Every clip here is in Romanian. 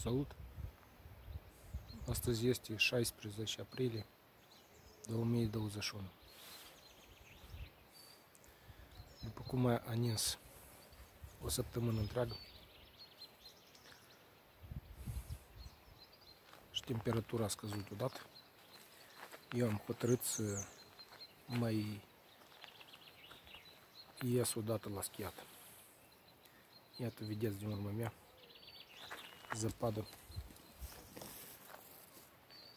salut! Astăzi este 16 aprilie 2021. După cum a nins o săptămână întreagă și temperatura a scăzut odată, eu am hotărât să mai ies odată la schiat. Iată, vedeți din urma mea zăpadă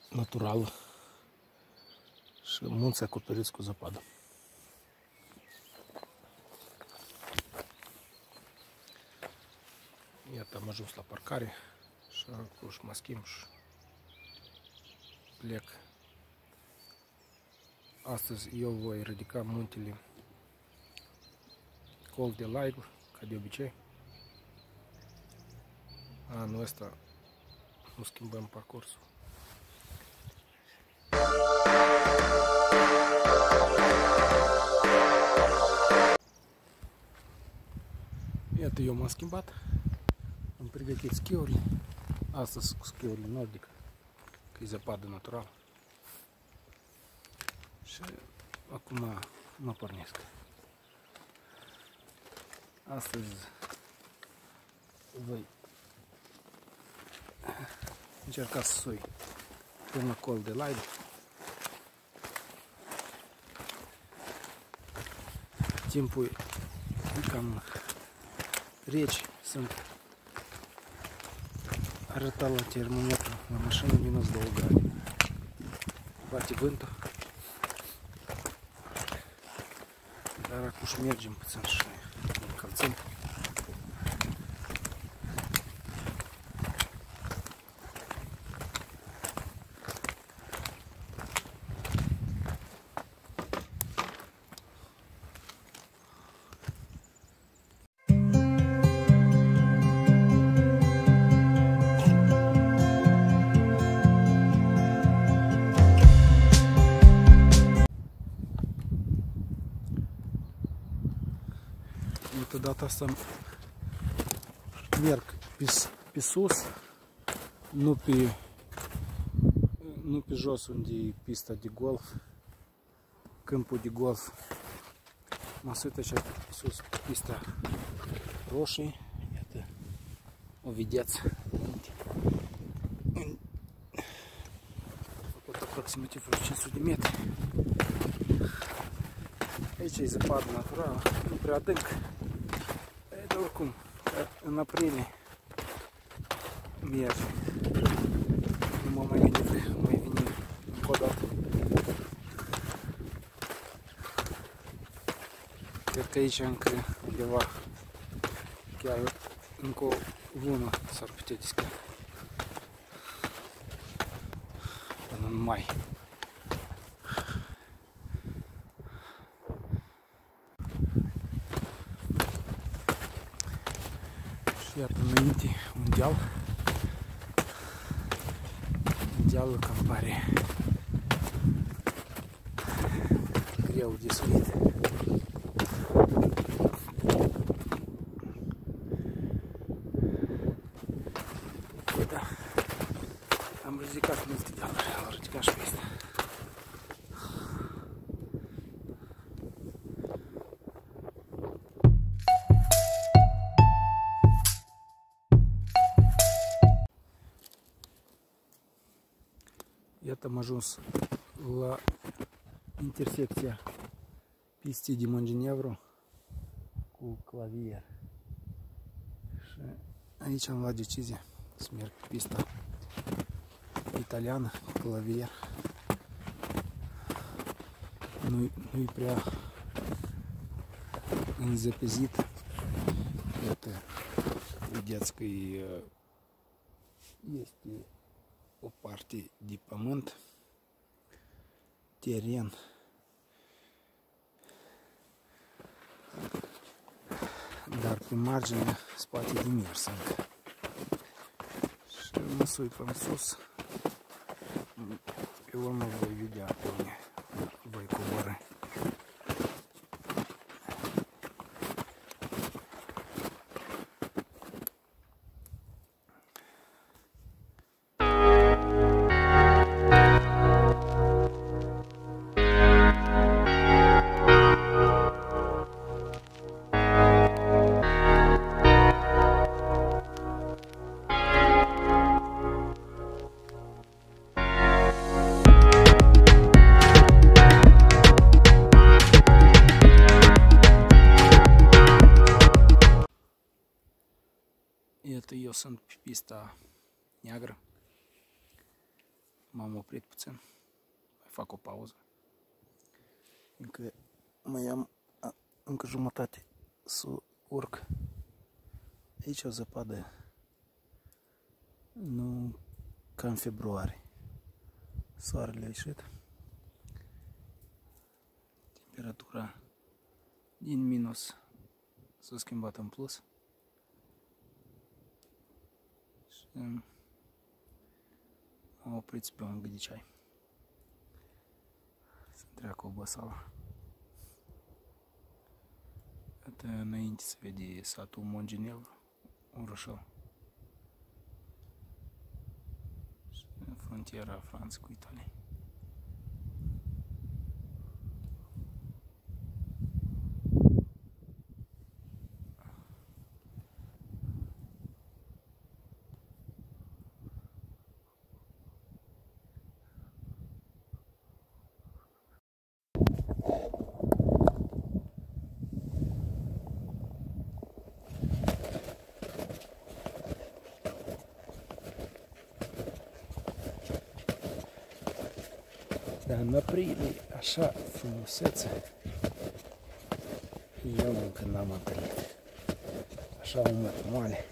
naturală și munți acoperiți cu zăpadă. Iată, am ajuns la parcare și acum mă schimb și plec. Astăzi eu voi ridica muntele Col de Laigur, ca de obicei. Anul ăsta nu schimbăm parcursul. Iată, eu m-am schimbat, am pregătit schiurile, astăzi cu schiurile nordic, că e zăpadă naturală. Și acum mă pornesc. Astăzi voi încerca să sui până la Col de Laigur. Timpul e cam reci, sunt arătat la termometru la mașină minus 2 grade. Bate vântul, dar acum și mergem puțin și ne încălțim. Data asta merg pe sus, nu pe jos unde e pista de golf, câmpul de golf. Mă uit așa pe sus, pe pista roșie, iată, o vedeți. Am făcut aproximativ 500 de metri. Aici e zăpadă naturală, nu prea adânc. Dar oricum, în aprilie merge. Nu m-am mai gândit că mai vine încă o dată. Cred că aici încă undeva, chiar încă o lună s-ar putea disca. Până în mai. Iată înainte un deal. Dealul cam pare greu de suit. Da, am ridicat multe dealuri, am ridicat și pe asta. Iată, am ajuns la intersecția pistei de Montenegro cu Clavier. Și aici am luat decizia să merg pe pista italiană cu Clavier. Nu-i prea înzăpezit. Iată, vedeți că este o parte de pământ, teren, dar pe margine spate de mers încă. Și mă sui până sus, pe urmă voi vedea pe unde voi coborî. Iată, eu sunt pe pista neagră. M-am oprit puțin. Mai fac o pauză. Încă mai am încă jumătate să urc. Aici o zăpadă. Nu ca în februarie. Soarele a ieșit. Temperatura din minus s-a schimbat în plus. Și am oprit pe un gâdicai. Să treacă o băsală. Iată, înainte se vede satul Mongenevru, un roșel. Și frontiera Franței cu Italia. Dar în aprilie, așa frumusețe, eu încă n-am întâlnit. Așa umăr moale.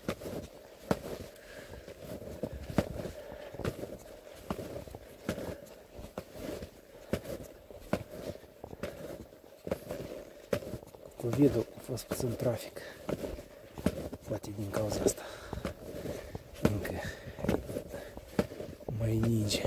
Covid-ul a fost puțin trafic. Poate din cauza asta încă mai ninge.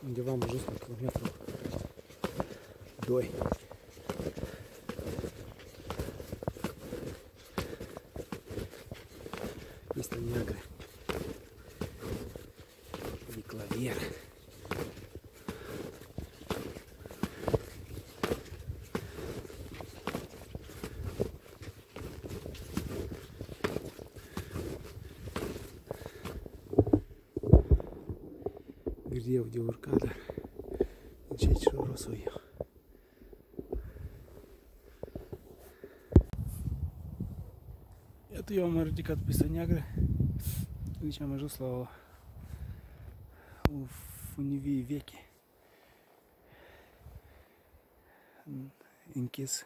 Undeva am ajuns la kilometru 2. Pista neagră de clavier. Greu de urcat, dar încet și rosul eu. Iată, eu am ridicat pista neagră. Aici am ajuns la o funivie veche. Închis.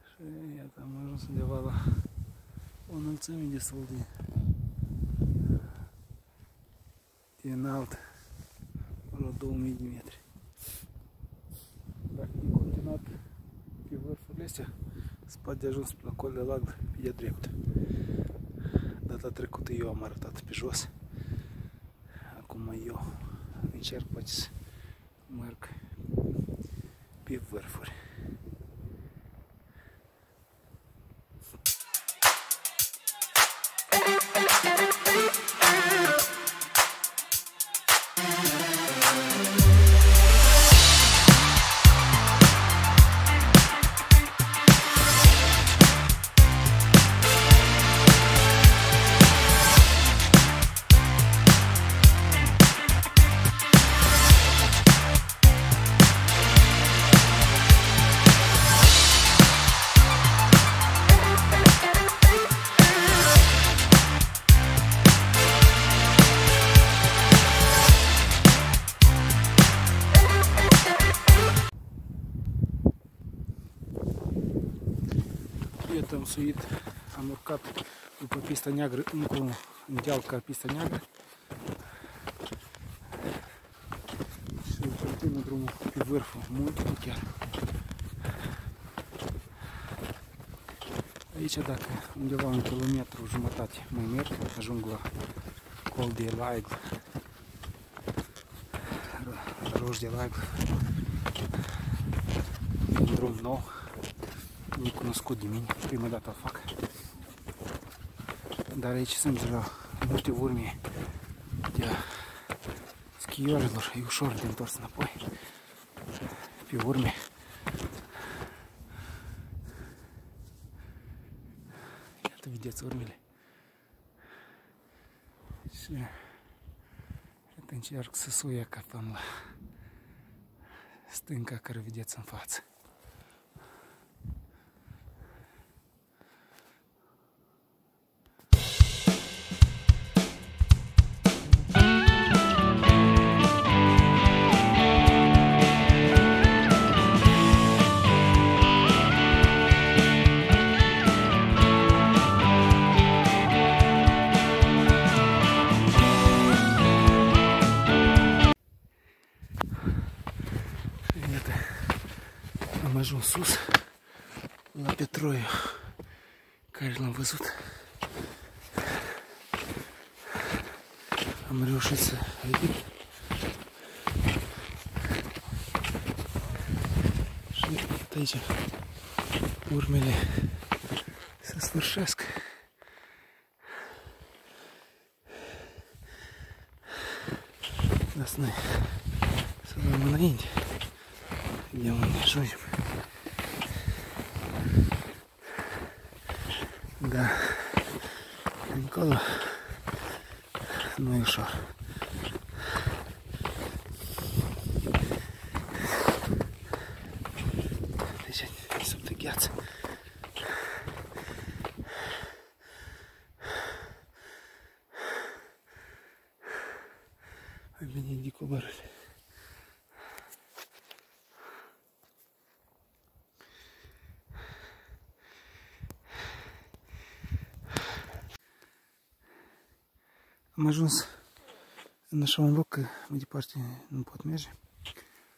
Și iată, am ajuns undeva la o înălțime destul de înalt, la 2000 de metri. Dacă e continuat pe vârfurile astea, se poate ajuns la col de lag pe de dreapta. Data trecută eu am arătat pe jos. Acum eu încerc poate să merg pe vârfuri. Iată, am suit, am urcat după pista neagră, încă un deal ca pista neagră. Și continuă drumul pe vârful muntelui chiar. Aici, dacă undeva 1,5 km mai merg, ajung la col de Laigle, roș de Laigle. Un drum nou, necunoscut de mine, prima dată îl fac. Dar aici sunt deja multe urme de schiorilor, e ușor de întors înapoi pe urme. vedeți urmele. Și iată, încerc să suie ca până la stânca care vedeți în față. Iată, am ajuns sus la petroiul care l-am văzut. Am reușit să ridic și aici urmele se sfârșesc. Dați noi să luăm înainte. De unde ajungem. Da, încolo nu e ușor. Deci e sub de gheață. Mai bine de coborâre. Am ajuns în așa un loc că mai departe nu pot merge.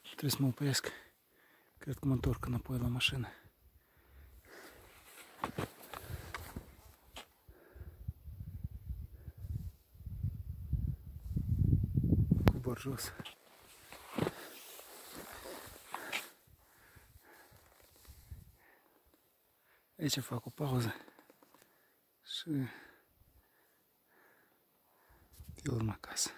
Trebuie să mă opresc. Cred că mă întorc înapoi la mașină. Cobor jos. Aici fac o pauză și filmăm acasă.